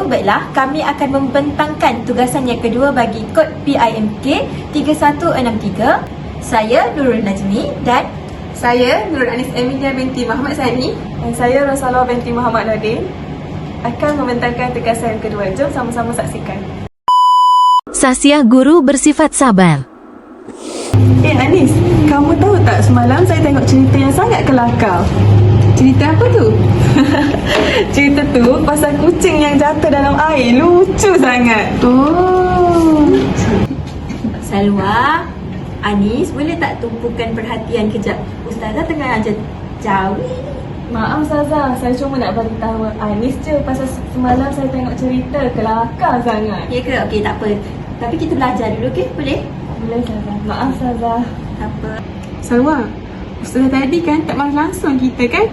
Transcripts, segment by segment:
baiklah, kami akan membentangkan tugasan yang kedua bagi kod PIMK 3163. Saya Nurul Najmi dan Saya Nurul Anis Emilia binti Muhammad Sani dan saya Rosalawah binti Muhammad Nordin akan membentangkan tugasan yang kedua. Jom sama-sama saksikan. Sasya guru bersifat sabar. Anis, kamu tahu tak semalam saya tengok cerita yang sangat kelakar. Cerita apa tu? Cerita tu pasal kucing yang jatuh dalam air. Lucu sangat. Oh. Salwa, Anis, boleh tak tumpukan perhatian kejap? Ustazah tengah ajar jawi. Maaf Ustazah, saya cuma nak beritahu Anis je pasal semalam saya tengok cerita kelakar sangat. Ya ke? Okey, tak apa. Tapi kita belajar dulu, okey? Boleh? Boleh Ustazah. Maaf Ustazah. Tak apa. Salwa, Ustazah tadi kan tak marah langsung kita kan?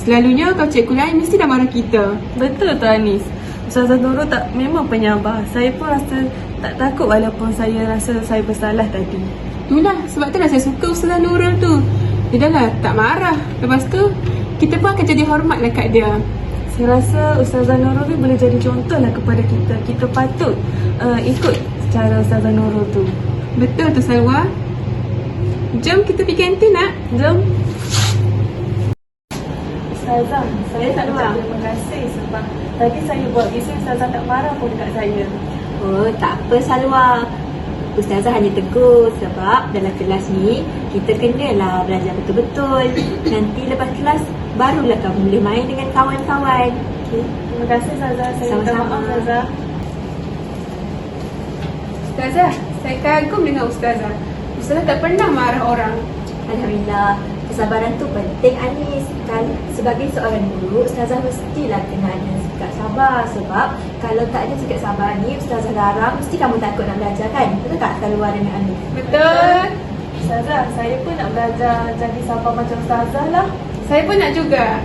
Selalunya kau cikgu lain mesti dah marah kita. Betul tu Anis. Ustazah Nurul memang penyabar. Saya pun rasa tak takut walaupun saya rasa saya bersalah tadi. Itulah sebab tu lah saya suka Ustazah Nurul tu. Dia dah lah tak marah. Lepas tu kita pun akan jadi hormat lah kat dia. Saya rasa Ustazah Nurul ni boleh jadi contoh lah kepada kita. Kita patut ikut cara Ustazah Nurul tu. Betul tu Salwa. Jom kita pergi kantin nak? Jom. Ustazah, saya tak nak terima kasih sebab tadi saya buat bising Ustazah tak marah pun dekat saya. Oh, tak apa Salwa. Ustazah hanya tegur sebab dalam kelas ni kita kenalah belajar betul-betul. Nanti lepas kelas barulah kamu boleh main dengan kawan-kawan. Okay. Terima kasih Ustazah. Saya minta Sama-sama. maaf Ustazah. Ustazah, saya kagum dengan Ustazah. Ustazah tak pernah marah orang. Alhamdulillah, kesabaran tu penting Anis. Sebagai seorang guru, Ustazah mestilah kena ada sikap sabar. Sebab kalau tak ada sikap sabar ni, Ustazah larang, mesti kamu takut nak belajar kan? Betul tak Salwa dengan Anis? Betul. Ustazah, saya pun nak belajar jadi sabar macam Ustazah lah. Saya pun nak juga.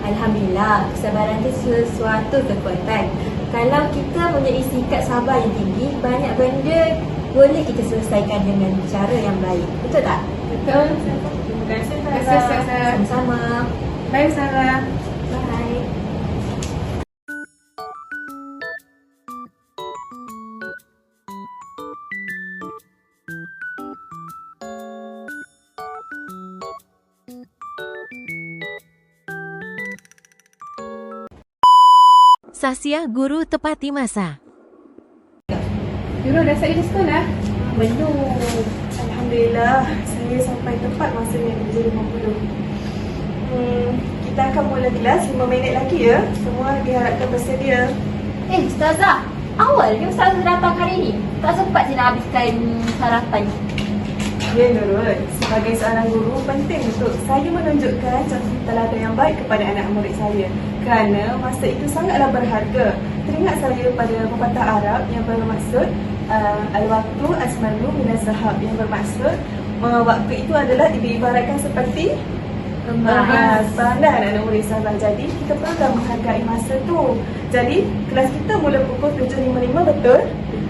Alhamdulillah, kesabaran tu sesuatu kekuatan. Kalau kita mempunyai sikap sabar yang tinggi, banyak benda boleh kita selesaikan dengan cara yang baik. Betul tak? Betul. Terima kasih Terima kasih Ustazah. Ustazah. Sama-sama. Bye Ustazah. Bye. Sasya guru tepati masa. Nurul dah siap di sekolah? Belum. Alhamdulillah, saya sampai tepat masanya 7.50. Kita akan mula kelas 5 minit lagi ya. Semua diharapkan bersedia. Ustazah, awalnya Ustazah datang hari ni. Tak sempat je nak habiskan sarapan. Ya Nurul, sebagai seorang guru penting untuk saya menunjukkan contoh teladan yang baik kepada anak murid saya. Kerana masa itu sangatlah berharga. Teringat saya pada pepatah Arab yang bermaksud al-waqtu asmanu min az-zahab, yang bermaksud waktu itu adalah diibaratkan seperti emas. Pandai anak murid saya. Jadi kita perlu menghargai masa tu. Jadi kelas kita mula pukul 7.55, betul?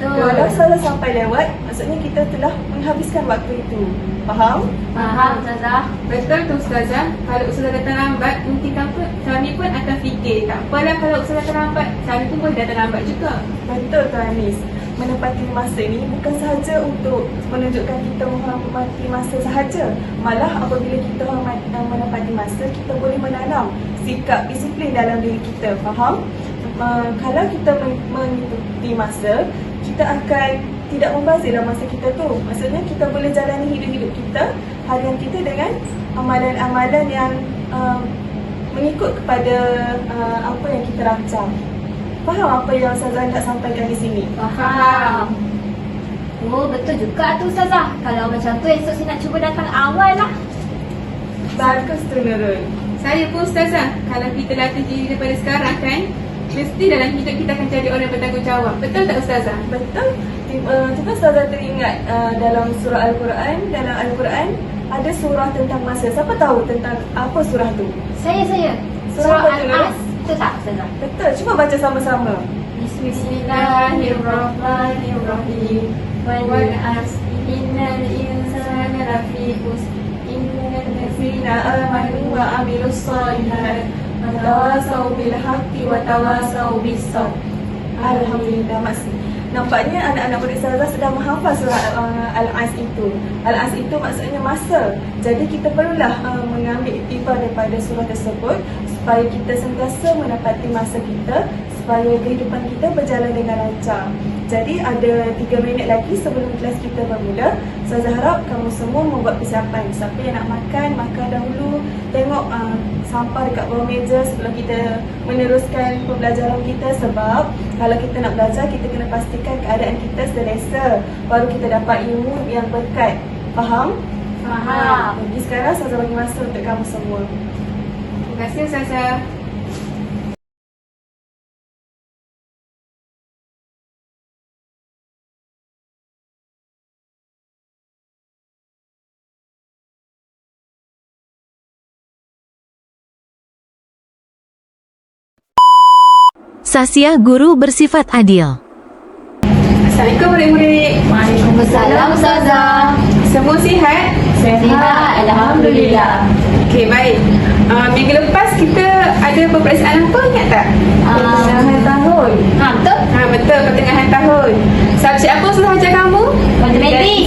Kalau salah sampai lewat, maksudnya kita telah menghabiskan waktu itu. Faham? Faham Ustazah. Betul tu Ustazah. Kalau Ustazah datang lambat, mungkin kami pun akan fikir tak apalah kalau Ustazah datang lambat, kami pun boleh datang lambat juga. Betul tu Anis. Menepati masa ni bukan sahaja untuk menunjukkan kita menghormati masa sahaja. Malah apabila kita menepati masa, kita boleh menanam sikap disiplin dalam diri kita. Faham? Kalau kita mengikuti masa, kita akan tidak membazir dalam masa kita tu. Maksudnya kita boleh jalani hidup-hidup kita, harian kita dengan amalan-amalan yang mengikut kepada apa yang kita rancang. Faham apa yang Ustazah nak sampaikan di sini? Faham. Oh, betul juga tu Ustazah. Kalau macam tu, esok saya nak cuba datang awal lah. Bagus tu Nurul. Saya pun Ustazah, kalau kita latih diri daripada sekarang kan, mesti dalam hidup kita akan jadi orang yang bertanggungjawab. Betul tak Ustazah? Betul. Kita Ustazah teringat dalam surah Al-Quran. Dalam Al-Quran ada surah tentang masa. Siapa tahu tentang apa surah tu? Saya. Surah apa tu, Nurul? Al-As. Betul tak Ustazah? Betul. Cuba baca sama-sama. Bismillahirrahmanirrahim. Wal as innal insana lafi khusr. Innal ladzina Amanu wa amilus solihat Watawasau bil haqqi watawasau bis sabr. Alhamdulillah, nampaknya anak-anak murid Ustazah sedang menghafal surah Al-As itu. Al-As itu maksudnya masa. Jadi kita perlulah mengambil iktifar daripada surah tersebut supaya kita sentiasa menepati masa kita, supaya kehidupan kita berjalan dengan lancar. Jadi ada 3 minit lagi sebelum kelas kita bermula. Ustazah harap kamu semua membuat persiapan. Siapa yang nak makan, makan dahulu. Tengok sampah dekat bawah meja sebelum kita meneruskan pembelajaran kita. Sebab kalau kita nak belajar, kita kena pastikan keadaan kita selesa, baru kita dapat ilmu yang berkat. Faham? Faham. Jadi sekarang Ustazah bagi masa untuk kamu semua. Terima kasih Ustazah. Sasya Guru bersifat adil. Assalamualaikum murid-murid. Waalaikumsalam Ustazah. Semua sihat? Sihat, Alhamdulillah. Okey, baik. Minggu lepas kita ada peperiksaan apa, ingat tak? Pertengahan tahun. Betul? Betul, pertengahan tahun. Subjek apa Ustazah ajar kamu? Matematik.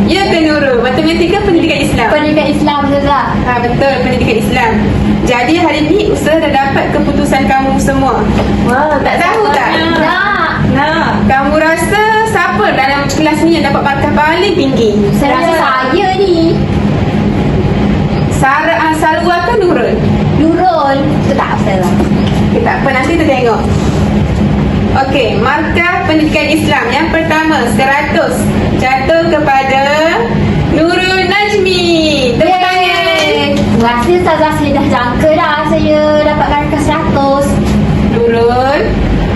Ya ke Nurul? Matematik ke pendidikan Islam? Pendidikan Islam Ustazah. Betul, pendidikan Islam. Jadi hari ni Ustazah dah dapat keputusan kamu semua. Wah, Tak tahu tak? Nak. Kamu rasa siapa dalam kelas ni yang dapat markah paling tinggi? Saya rasa saya ni. Salwa ke Nurul? Nurul. Itu tak Ustazah. Okay, tak apa, nanti kita tengok. Okey, markah pendidikan Islam yang pertama 100 jatuh kepada Nurul Najmi. Tepuk tangan. Terima kasih Ustazah. Saya dah jangka dah saya dapat markah 100. Nurul,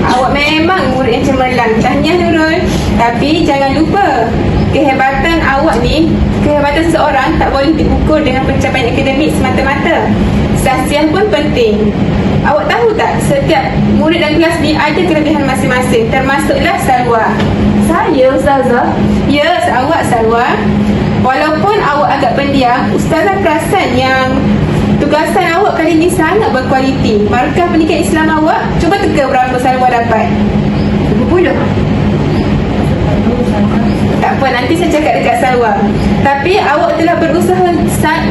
awak memang murid yang cemerlang. Tahniah Nurul. Tapi jangan lupa, kehebatan awak ni, kehebatan seseorang tak boleh diukur dengan pencapaian akademik semata-mata. Sasiah pun penting. Awak tahu tak, setiap murid dalam kelas ni ada kelebihan masing-masing, termasuklah Salwa. Saya Ustazah. Ya, awak Salwa. Walaupun awak agak pendiam, Ustazah perasan yang tugasan awak kali ni sangat berkualiti. Markah pendidikan Islam awak, cuba teka berapa Salwa dapat. 20. Tak apa, nanti saya cakap dekat Salwa. Tapi awak telah berusaha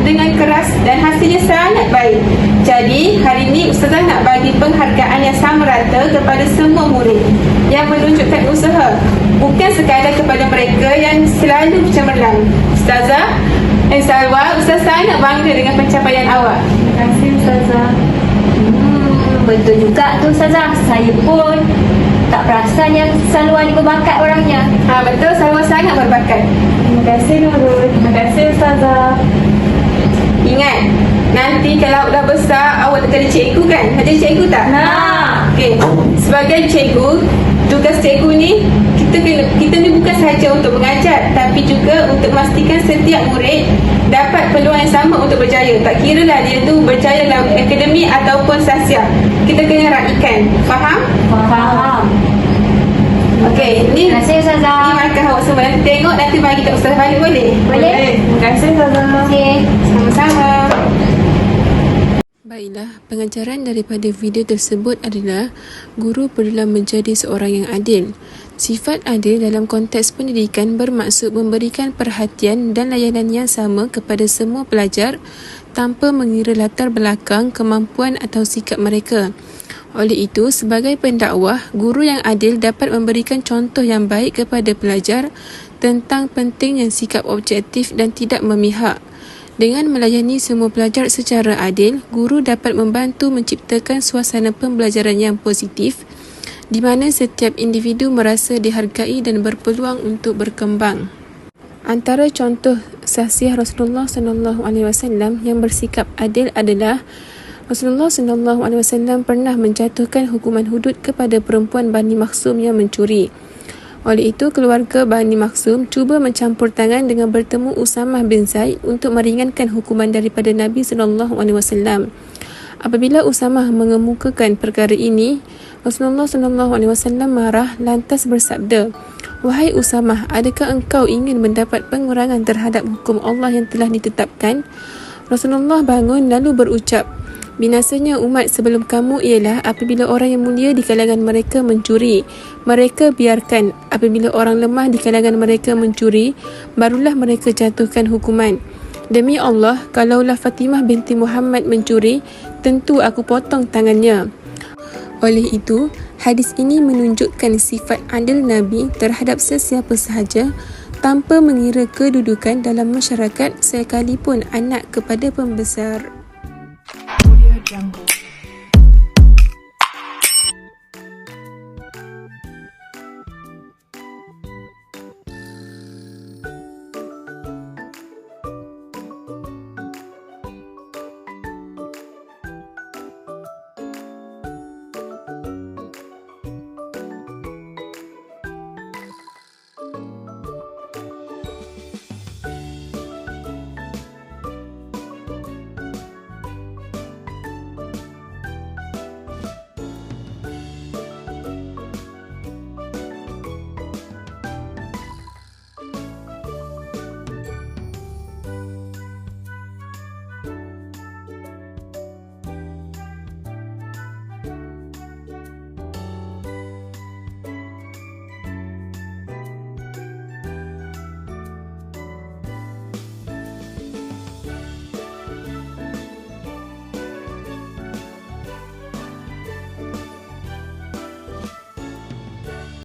dengan keras dan hasilnya sangat baik. Jadi, hari ini Ustazah nak bagi penghargaan yang sama rata kepada semua murid yang menunjukkan usaha. Bukan sekadar kepada mereka yang selalu cemerlang. Ustazah Salwa, Ustazah sangat bangga dengan pencapaian awak. Terima kasih Ustazah. Betul juga tu Ustazah. Saya pun tak perasan yang Salwa ni berbakat orangnya. Betul, Salwa sangat berbakat. Terima kasih Nurul. Terima kasih Ustazah. Ingat, nanti kalau awak dah besar, awak nak jadi cikgu kan? Nak jadi cikgu tak? Nak. Okey, sebagai cikgu, tugas cikgu ni kita ni bukan sahaja untuk mengajar, tapi juga untuk memastikan setiap murid dapat peluang yang sama untuk berjaya. Tak kiralah dia tu berjaya dalam akademik ataupun sasiah. Kita kena raikan. Faham? Faham. Okey, ni Terima kasih Ustazah. ni markah awak semua. Nanti tengok, nanti bagi kat Ustazah balik, boleh? Boleh. Terima kasih Ustazah. Okey. Sama-sama. Baiklah, pengajaran daripada video tersebut adalah guru perlulah menjadi seorang yang adil. Sifat adil dalam konteks pendidikan bermaksud memberikan perhatian dan layanan yang sama kepada semua pelajar tanpa mengira latar belakang, kemampuan atau sikap mereka. Oleh itu, sebagai pendakwah, guru yang adil dapat memberikan contoh yang baik kepada pelajar tentang pentingnya sikap objektif dan tidak memihak. Dengan melayani semua pelajar secara adil, guru dapat membantu menciptakan suasana pembelajaran yang positif di mana setiap individu merasa dihargai dan berpeluang untuk berkembang. Antara contoh sahsiah Rasulullah SAW yang bersikap adil adalah Rasulullah SAW pernah menjatuhkan hukuman hudud kepada perempuan Bani Makhzum yang mencuri. Oleh itu, keluarga Bani Makhzum cuba mencampur tangan dengan bertemu Usamah bin Zaid untuk meringankan hukuman daripada Nabi SAW. Apabila Usamah mengemukakan perkara ini, Rasulullah SAW marah lantas bersabda, "Wahai Usamah, adakah engkau ingin mendapat pengurangan terhadap hukum Allah yang telah ditetapkan?" Rasulullah bangun lalu berucap, binasanya umat sebelum kamu ialah apabila orang yang mulia di kalangan mereka mencuri. Mereka biarkan. Apabila orang lemah di kalangan mereka mencuri, barulah mereka jatuhkan hukuman. Demi Allah, kalaulah Fatimah binti Muhammad mencuri, tentu aku potong tangannya. Oleh itu, hadis ini menunjukkan sifat adil Nabi terhadap sesiapa sahaja tanpa mengira kedudukan dalam masyarakat sekalipun anak kepada pembesar. Audio Jungle.